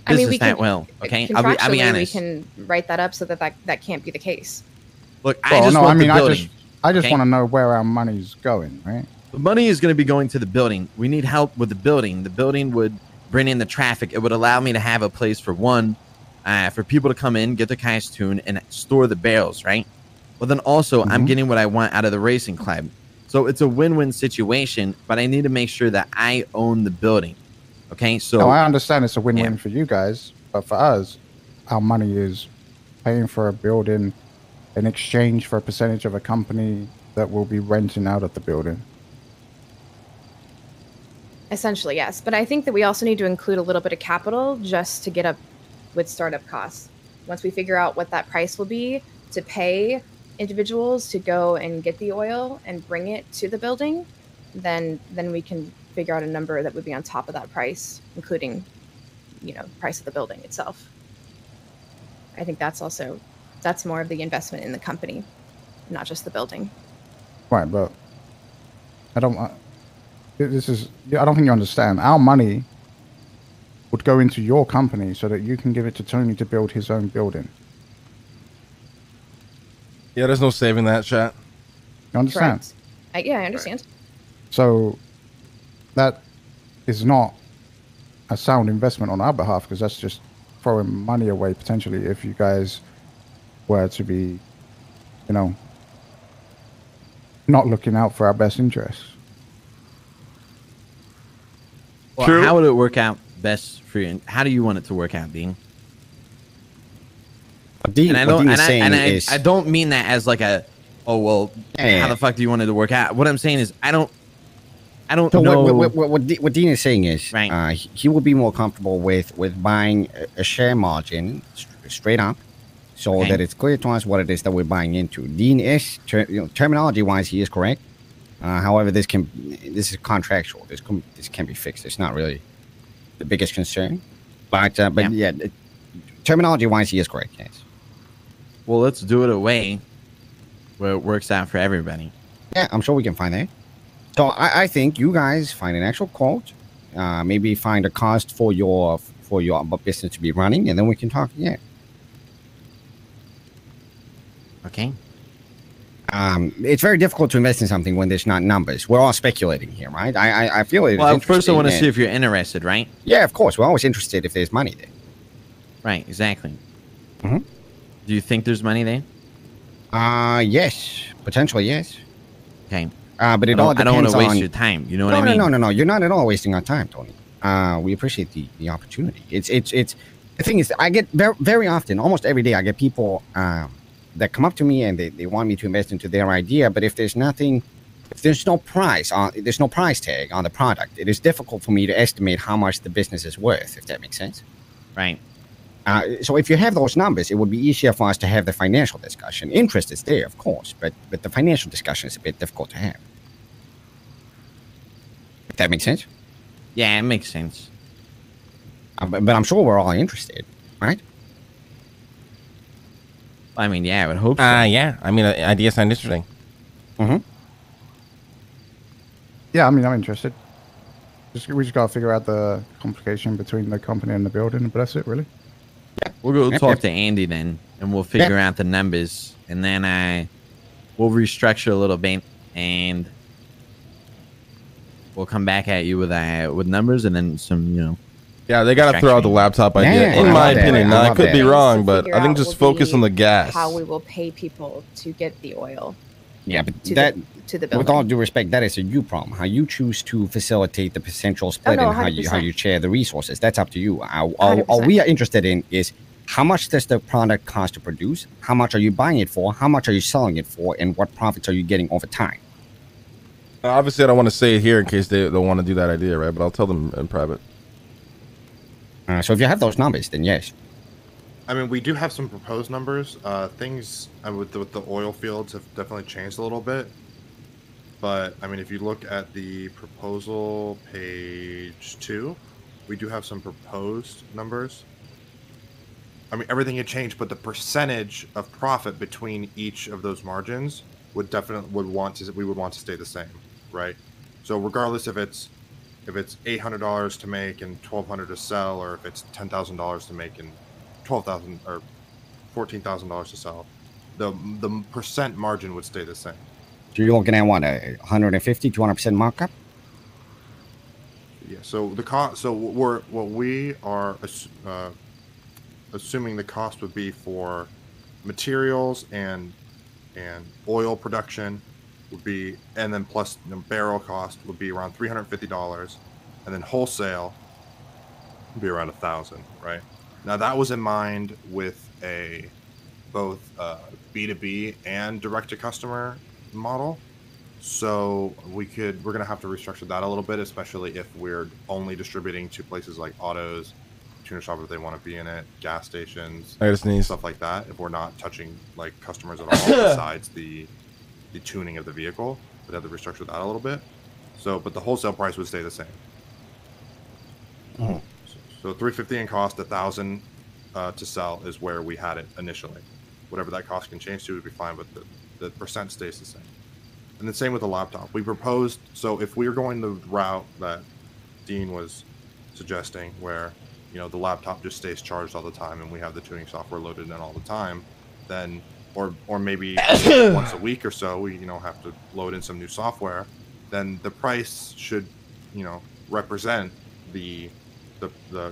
C: I mean,
B: business
C: we
B: that
C: can,
B: well. Okay,
C: contractually,
B: I'll be honest.
C: we can write that up so that can't be the case.
B: Look, I
E: Well,
B: just
E: no,
B: want
E: I mean,
B: the building.
E: I just
B: okay?
E: want to know where our money's going, right?
B: The money is going to be going to the building. We need help with the building. The building would bring in the traffic. It would allow me to have a place for people to come in, get the cars tuned, and store the barrels, right? But then also, I'm getting what I want out of the racing club. So it's a win-win situation, but I need to make sure that I own the building. Okay, so
E: No, I understand it's a win-win
B: Yeah.
E: for you guys, but for us, our money is paying for a building in exchange for a percentage of a company that will be renting out of the building.
C: Essentially, yes. But I think that we also need to include a little bit of capital just to get up with startup costs. Once we figure out what that price will be to pay individuals to go and get the oil and bring it to the building, then we can figure out a number that would be on top of that price, including, price of the building itself. I think that's more of the investment in the company, not just the building.
E: Right, but I don't think you understand. Our money would go into your company so that you can give it to Tony to build his own building.
A: Yeah, there's no saving that, chat.
E: You understand?
C: Correct. I understand.
E: So that is not a sound investment on our behalf, because that's just throwing money away potentially if you guys were to be, not looking out for our best interests.
B: well,
A: True.
B: how would it work out best for you? How do you want it to work out, Dean?
D: What Dean,
B: And I
D: what
B: don't,
D: Dean
B: and
D: is saying is,
B: I don't mean that as like a, oh well,
D: Yeah.
B: how the fuck do you want it to work out? What I'm saying is, I don't
D: so
B: know.
D: what Dean is saying is,
B: Right.
D: he would be more comfortable with buying a share margin straight up, so
B: Okay.
D: that it's clear to us what it is that we're buying into. Dean is, terminology wise, he is correct. However, this is contractual. This can be fixed. It's not really the biggest concern, but yeah, terminology wise, he is correct. Yes.
B: Well, let's do it a way where it works out for everybody.
D: Yeah, I'm sure we can find that. So I think you guys find an actual quote, maybe find a cost for your business to be running, and then we can talk. Yeah.
B: Okay.
D: It's very difficult to invest in something when there's not numbers. We're all speculating here, right? I feel it.
B: Well, first I want to see if you're interested, right?
D: Yeah, of course. We're always interested if there's money there.
B: Right. Exactly.
D: Mhm.
B: Do you think there's money there?
D: Yes, potentially yes.
B: Okay.
D: But it
B: I
D: all
B: don't want
D: depends
B: to waste
D: on.
B: your time. You know what I mean?
D: No. You're not at all wasting our time, Tony. We appreciate the opportunity. It's the thing is, I get very often, almost every day, I get people that come up to me and they want me to invest into their idea. But if there's no price tag on the product, it is difficult for me to estimate how much the business is worth. If that makes sense.
B: Right.
D: So if you have those numbers, it would be easier for us to have the financial discussion. Interest is there, of course, but the financial discussion is a bit difficult to have. If that makes sense.
B: Yeah, it makes sense.
D: But I'm sure we're all interested, right?
B: I mean, yeah, I would hope so.
A: Yeah. I mean, ideas sound interesting.
D: Mm-hmm.
E: Yeah, I mean, I'm interested. We just gotta figure out the complication between the company and the building, but that's it, really.
B: We'll go
D: Yep,
B: talk
D: yep.
B: to Andy then, and we'll figure out the numbers, and then we'll restructure a little bit, and we'll come back at you with numbers, and then some,
A: Yeah, they got to throw out the laptop idea.
D: Yeah,
A: in
D: I
A: my
D: love that.
A: opinion,
D: I
A: now I
D: love
A: could be
D: that.
A: wrong,
C: To
A: but
C: figure
A: I think
C: out
A: just
C: will
A: focus
C: be
A: on the gas.
C: How we will pay people to get the oil
D: Yeah, but
C: to
D: that,
C: to the
D: with all
C: building.
D: due respect, that is a you problem. How you choose to facilitate the potential split
C: no,
D: and how
C: 100%.
D: you share the resources, that's up to you. All we are interested in is how much does the product cost to produce? How much are you buying it for? How much are you selling it for? And what profits are you getting over time?
A: Obviously, I don't want to say it here in case they don't want to do that idea, right? But I'll tell them in private.
D: So if you have those numbers, then yes.
F: I mean, we do have some proposed numbers. Things with the oil fields have definitely changed a little bit. But I mean, if you look at the proposal page 2, we do have some proposed numbers. I mean, everything had changed, but the percentage of profit between each of those margins we would want to stay the same, right? So regardless if it's $800 to make and $1,200 to sell, or if it's $10,000 to make and $12,000 or $14,000 to sell, the percent margin would stay the same.
D: So you're looking at what, 150, 200% markup?
F: Yeah. So the cost. So what we are assuming the cost would be for materials and oil production would be, and then plus the barrel cost would be around $350, and then wholesale would be around $1,000. Right. Now that was in mind with both B2B and direct to customer model. So we're going to have to restructure that a little bit, especially if we're only distributing to places like autos, tuner shop if they want to be in it, gas stations, stuff like that. If we're not touching like customers at all besides the tuning of the vehicle, we'd have to restructure that a little bit. So, but the wholesale price would stay the same. So $350 in cost, $1,000 to sell is where we had it initially. Whatever that cost can change to would be fine, but the percent stays the same. And the same with the laptop. We proposed, so if we were going the route that Dean was suggesting, where the laptop just stays charged all the time and we have the tuning software loaded in all the time, then or maybe once a week or so we have to load in some new software, then the price should represent the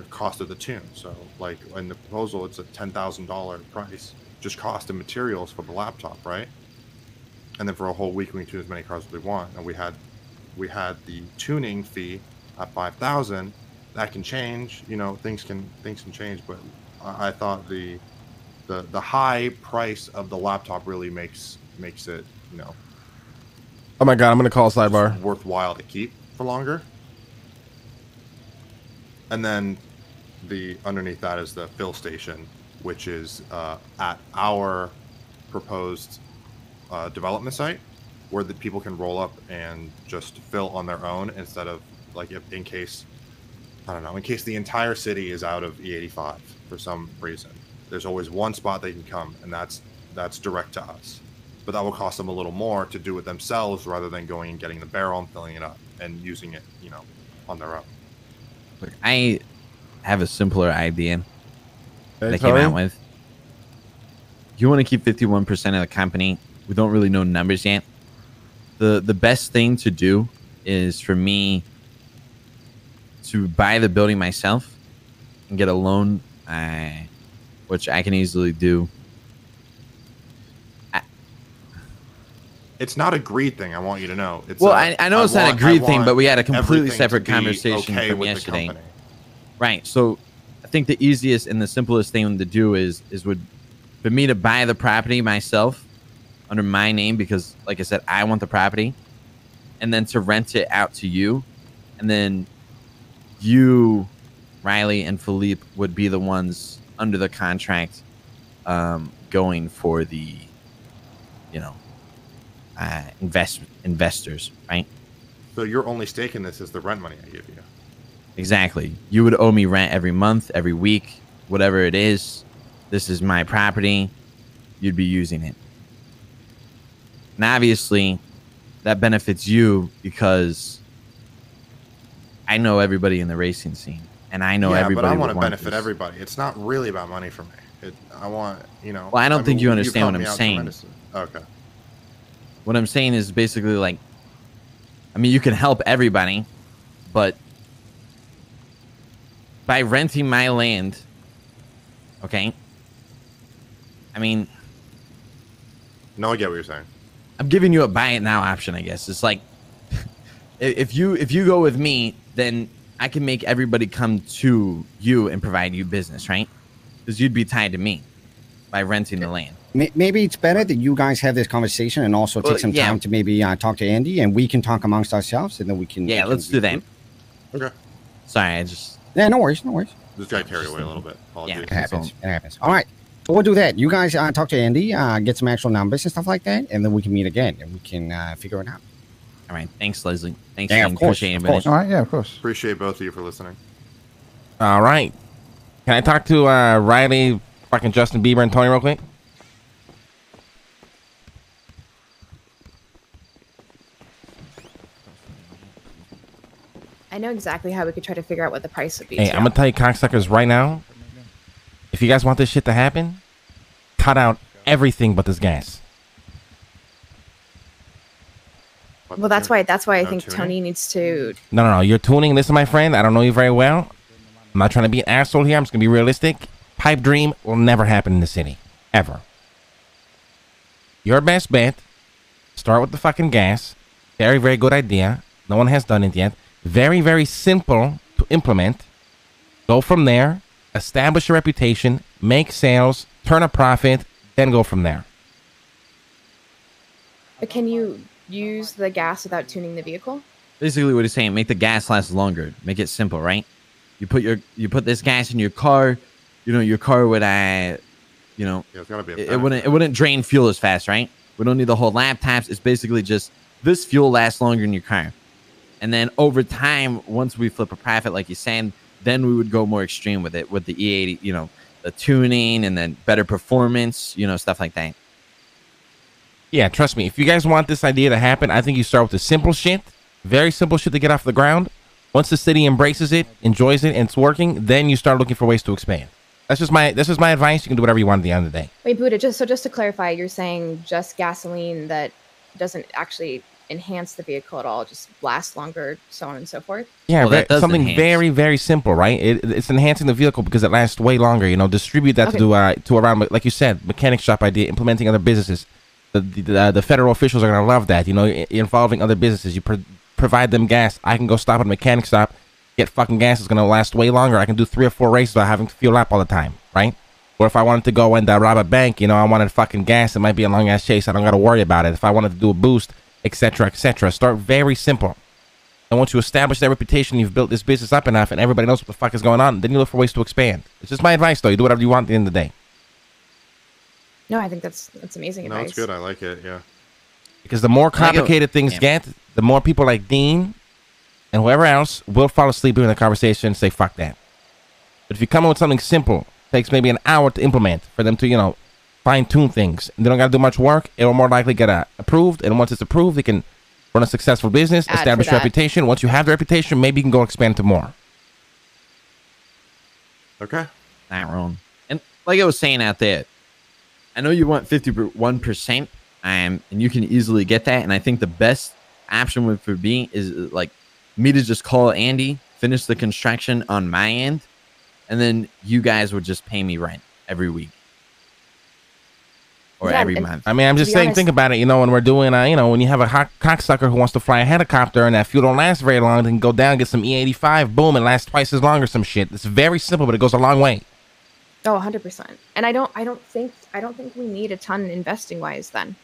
F: cost of the tune. So like in the proposal, it's a $10,000 price, just cost and materials for the laptop, right? And then for a whole week we can tune as many cars as we want. And we had the tuning fee at $5,000. That can change, things can change, but I thought the high price of the laptop really makes it,
A: Oh my god, I'm gonna call a sidebar.
F: Worthwhile to keep for longer. And then the underneath that is the fill station, which is at our proposed development site, where the people can roll up and just fill on their own, instead of like in case the entire city is out of E85 for some reason. There's always one spot they can come, and that's direct to us. But that will cost them a little more to do it themselves rather than going and getting the barrel and filling it up and using it, on their own.
B: Look, I have a simpler idea that I
A: Tony?
B: came out with. You want to keep 51% of the company. We don't really know numbers yet. The best thing to do is for me to buy the building myself and get a loan, which I can easily do.
F: It's not a greed thing. I want you to know.
B: I know it's not a greed thing, but we had a completely separate conversation from yesterday. Right. So I think the easiest and the simplest thing to do is for me to buy the property myself under my name, because like I said, I want the property, and then to rent it out to you, and then you, Riley, and Philippe would be the ones under the contract going for the investors, right?
F: So your only stake in this is the rent money I give you.
B: Exactly. You would owe me rent every month, every week, whatever it is. This is my property. You'd be using it. And obviously, that benefits you because I know everybody in the racing scene, and I know everybody.
F: But I want to benefit everybody. It's not really about money for me. I want,
B: Well, I don't think you understand what I'm saying.
F: Okay.
B: What I'm saying is basically like, I mean, you can help everybody, but by renting my land, okay? I mean,
F: no, I get what you're saying.
B: I'm giving you a buy it now option, I guess. It's like, if you go with me, then I can make everybody come to you and provide you business, right? Because you'd be tied to me by renting the land.
D: Maybe it's better that you guys have this conversation and also take some time to maybe talk to Andy, and we can talk amongst ourselves, and then we can.
B: Yeah, let's do that.
F: Okay.
B: Sorry, I just.
D: Yeah, no worries, no worries.
F: Just got carried away a little bit. Apologies.
B: Yeah.
D: It happens. It happens. All right. So we'll do that. You guys talk to Andy, get some actual numbers and stuff like that, and then we can meet again and we can figure it out.
B: All right. Thanks, Leslie. Thanks,
D: Yeah,
B: Shane.
D: of course,
B: Appreciate
D: of
B: it.
D: course.
E: All right, yeah, of course.
F: Appreciate both of you for listening.
A: All right. Can I talk to Riley, fucking Justin Bieber, and Tony real quick?
C: I know exactly how we could try to figure out what the price would be.
A: Hey,
C: too.
A: I'm gonna tell you, cocksuckers, right now. If you guys want this shit to happen, cut out everything but this gas.
C: Well, that's why I
F: No
C: think
F: tuning?
C: Tony needs to.
A: No. You're tuning. Listen, my friend. I don't know you very well. I'm not trying to be an asshole here. I'm just gonna be realistic. Pipe dream will never happen in the city, ever. Your best bet. Start with the fucking gas. Very, very good idea. No one has done it yet. Very, very simple to implement. Go from there. Establish a reputation. Make sales. Turn a profit. Then go from there.
C: But can you use the gas without tuning the vehicle?
B: Basically, what he's saying, make the gas last longer. Make it simple, right? You put this gas in your car. You know, your car would
F: Yeah, it's gotta be.
B: it wouldn't drain fuel as fast, right? We don't need the whole laptops. It's basically just this fuel lasts longer in your car. And then over time, once we flip a profit, like you said, then we would go more extreme with it, with the E80, the tuning and then better performance, stuff like that.
A: Yeah, trust me. If you guys want this idea to happen, I think you start with the simple shit. Very simple shit to get off the ground. Once the city embraces it, enjoys it, and it's working, then you start looking for ways to expand. This is my advice. You can do whatever you want at the end of the day.
C: Wait, Buddha, just to clarify, you're saying just gasoline that doesn't actually enhance the vehicle at all, just lasts longer, so on and so forth?
A: Yeah,
B: Well, that does
A: something
B: enhance.
A: very, very simple, right? It's enhancing the vehicle because it lasts way longer. Distribute that to around, like you said, mechanic shop idea, implementing other businesses. The federal officials are gonna love that. Involving other businesses. You provide them gas. I can go stop at a mechanic shop, get fucking gas. It's gonna last way longer. I can do 3 or 4 races without having to fuel up all the time, right? Or if I wanted to go and rob a bank, I wanted fucking gas. It might be a long ass chase. I don't gotta worry about it. If I wanted to do a boost, etc., etc. Start very simple. And once you establish that reputation, you've built this business up enough, and everybody knows what the fuck is going on. Then you look for ways to expand. It's just my advice, though. You do whatever you want at the end of the day.
C: No, I think that's amazing
F: No,
C: advice.
F: it's good. I like it. Yeah.
A: Because the more complicated things
B: Yeah.
A: get, the more people like Dean and whoever else will fall asleep during the conversation and say, fuck that. But if you come up with something simple, takes maybe an hour to implement for them to, fine-tune things. And they don't got to do much work. It will more likely get approved. And once it's approved, they can run a successful business,
C: Add
A: establish
C: to
A: a
C: that.
A: reputation. Once you have the reputation, maybe you can go expand to more.
F: Okay.
B: Not wrong. And like I was saying out there, I know you want 51%, and you can easily get that. And I think the best option for me is like me to just call Andy, finish the construction on my end, and then you guys would just pay me rent every week or
C: Yeah,
B: every
C: and-
B: month.
A: I mean, I'm
C: To
A: just
C: be
A: saying,
C: honest-
A: think about it, when we're doing, when you have a cocksucker who wants to fly a helicopter and that fuel don't last very long, then go down, get some E85, boom, it lasts twice as long or some shit. It's very simple, but it goes a long way.
C: Oh, 100%. And I don't think we need a ton investing wise then.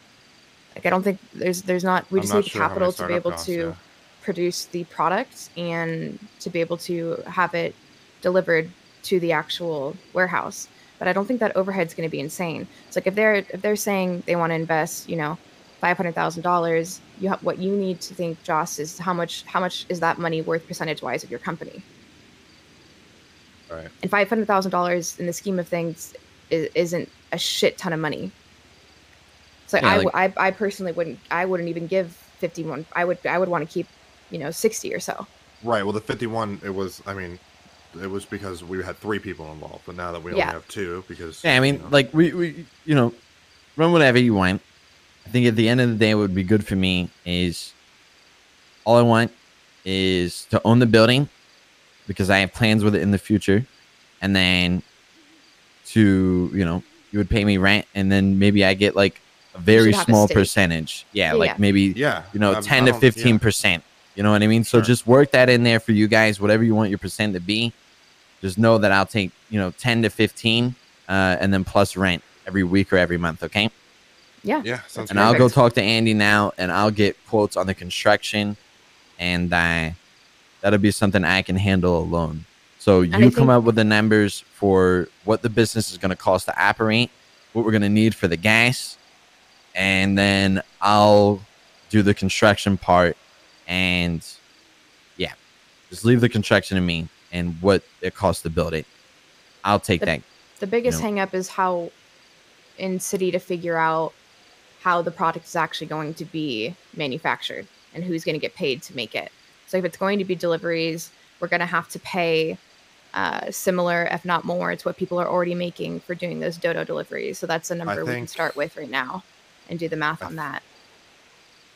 C: Like, I don't think there's not, we
F: I'm
C: just
F: not
C: need the
F: sure how many
C: capital to be
F: startup
C: able
F: costs,
C: to
F: yeah.
C: produce the product and to be able to have it delivered to the actual warehouse. But I don't think that overhead's going to be insane. It's like if they're saying they want to invest, $500,000, what you need to think, Joss, is how much is that money worth percentage wise of your company?
F: Right.
C: And $500,000 in the scheme of things isn't a shit ton of money. So
B: Yeah,
C: I personally wouldn't even give 51. I would want to keep 60 or so.
F: Right. Well, the 51, it was because we had 3 people involved, but now that we
C: Yeah.
F: only have 2, because
B: Yeah, I mean, like we run whatever you want. I think at the end of the day, what would be good for me is all I want is to own the building because I have plans with it in the future, and then you would pay me rent, and then maybe I get like a very
C: should have a
B: small
C: stake.
B: percentage. Yeah,
C: Yeah,
B: like
C: yeah.
B: maybe
F: yeah,
B: 10 to 15%. You know what I mean? So
F: Sure.
B: just work that in there for you guys, whatever you want your percent to be. Just know that I'll take 10 to 15, and then plus rent every week or every month. Okay.
C: Yeah.
F: Yeah, sounds
B: And
F: good.
B: I'll go talk to Andy now, and I'll get quotes on the construction, and that'll be something I can handle alone. So
C: I
B: you come
C: think-
B: up with the numbers for what the business is going to cost to operate, what we're going to need for the gas, and then I'll do the construction part. And yeah, just leave the construction to me and what it costs to build it. I'll take that.
C: The biggest
B: you know.
C: hang up is how in city to figure out how the product is actually going to be manufactured and who's going to get paid to make it. So if it's going to be deliveries, we're going to have to pay similar, if not more, to what people are already making for doing those dodo deliveries. So that's a number we can start with right now and do the math on that.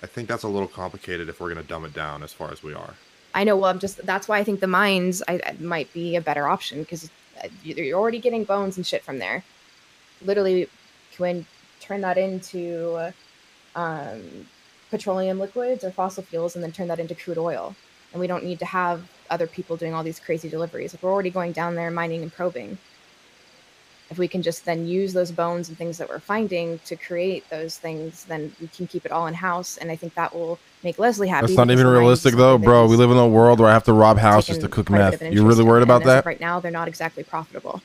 F: I think that's a little complicated if we're going to dumb it down as far as we are.
C: I know. Well, that's why I think the mines might be a better option, because you're already getting bones and shit from there. Literally, can turn that into petroleum liquids or fossil fuels, and then turn that into crude oil. And we don't need to have other people doing all these crazy deliveries. If we're already going down there mining and probing, if we can just then use those bones and things that we're finding to create those things, then we can keep it all in house. And I think that will make Leslie happy.
A: That's not even realistic, though, bro. We live in a world where I have to rob houses to cook meth. You really worried about that?
C: Right now, they're not exactly profitable.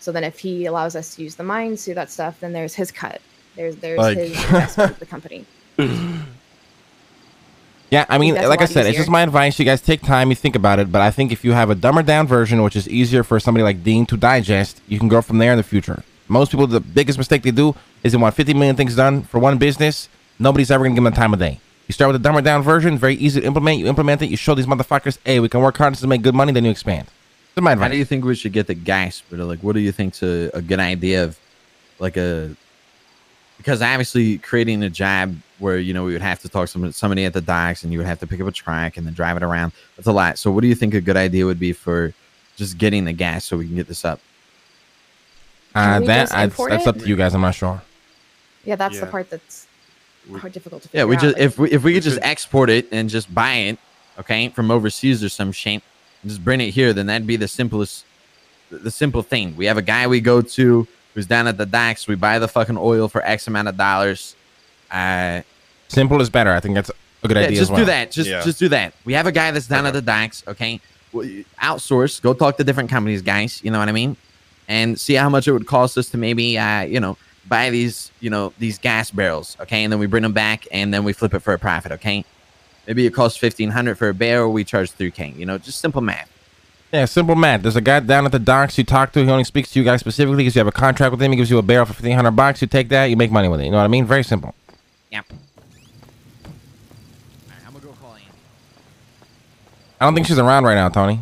C: So then if he allows us to use the mines, do that stuff, then there's his cut. There's his investment of the company.
A: Yeah, I mean, like I said, it's just my advice. You guys take time, you think about it. But I think if you have a dumber down version, which is easier for somebody like Dean to digest, you can go from there in the future. Most people, the biggest mistake they do is they want 50 million things done for one business. Nobody's ever going to give them the time of day. You start with a dumber down version, very easy to implement. You implement it, you show these motherfuckers, hey, we can work hard to make good money, then you expand. That's my advice.
B: How do you think we should get the gas? But like, what do you think's a good idea of like because obviously creating a job where, we would have to talk to somebody at the docks and you would have to pick up a truck and then drive it around. That's a lot. So what do you think a good idea would be for just getting the gas so we can get this up?
A: That's up to you guys. I'm not sure.
C: Yeah, that's the part that's difficult to figure out.
B: Yeah, if we could just export it and just buy it, okay, from overseas or some shit, and just bring it here, then that'd be the simple thing. We have a guy we go to who's down at the docks. We buy the fucking oil for X amount of dollars.
A: Simple is better. I think that's a good idea.
B: Just
A: as well.
B: do that. Just do that. We have a guy that's down at the docks. Okay, outsource. Go talk to different companies, guys. You know what I mean? And see how much it would cost us to maybe, buy these, these gas barrels. Okay, and then we bring them back and then we flip it for a profit. Okay, maybe it costs $1,500 for a barrel. We charge $3,000. Just simple math.
A: Yeah, simple math. There's a guy down at the docks you talk to. He only speaks to you guys specifically because you have a contract with him. He gives you a barrel for $1,500. You take that, you make money with it. You know what I mean? Very simple.
B: Yep. All right, I'm gonna go call Andy.
A: I don't think she's around right now, Tony.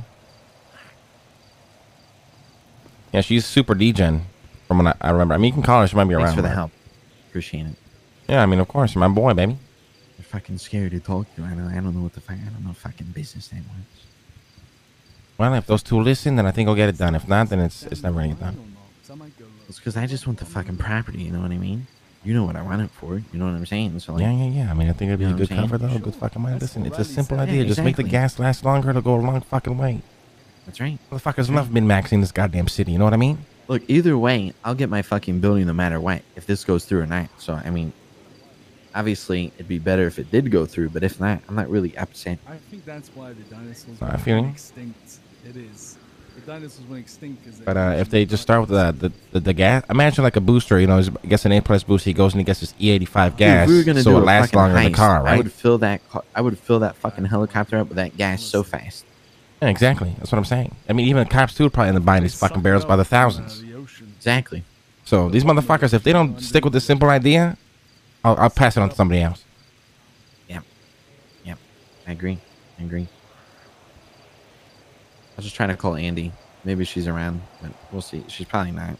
A: Yeah, she's super degen from when I remember. I mean, you can call her. She might be around.
B: Thanks for the
A: right?
B: help. Appreciate it.
A: Yeah, I mean, of course. You're my boy, baby.
B: You're fucking scary to talk to. I don't know what the fuck. I don't know fucking business that much.
A: Well, if those two listen, then I think I'll get it done. If not, then it's never gonna get done.
B: It's because I just want the fucking property. You know what I mean? You know what I want it for. You know what I'm saying? So like,
A: yeah. I mean, I think it'd be a good cover, though. A good fucking money. Listen, it's a simple idea. Just make the gas last longer. It'll go a long fucking way.
B: That's right.
A: Motherfuckers love min-maxing this goddamn city. You know what I mean?
B: Look, either way, I'll get my fucking building no matter what, if this goes through or not. So, I mean, obviously, it'd be better if it did go through, but if not, I'm not really upset.
G: I think that's why the dinosaurs
A: I
G: went
A: feel you.
G: extinct. It is. The dinosaurs went extinct because.
A: But if they just start with the gas, imagine like a booster. He gets an A+ boost. He goes and he gets his E85 gas,
B: Dude, we were gonna
A: so
B: do
A: it
B: a
A: lasts
B: fucking
A: longer in the
B: heist.
A: car, right?
B: I would fill that fucking helicopter up with that gas so fast.
A: Yeah, exactly. That's what I'm saying. I mean, even the cops too would probably end up buying these fucking barrels by the thousands.
B: Exactly.
A: So these motherfuckers, if they don't stick with this simple idea, I'll pass it on to somebody else.
B: Yep. I agree. I was just trying to call Andy. Maybe she's around, but we'll see. She's probably not.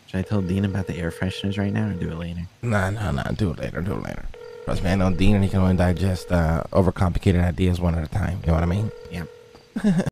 B: Should I tell Dean about the air fresheners right now or do it later?
A: Nah. Do it later. Trust me, I know Dean, and he can only digest overcomplicated ideas one at a time. You know what I mean?
B: Yep.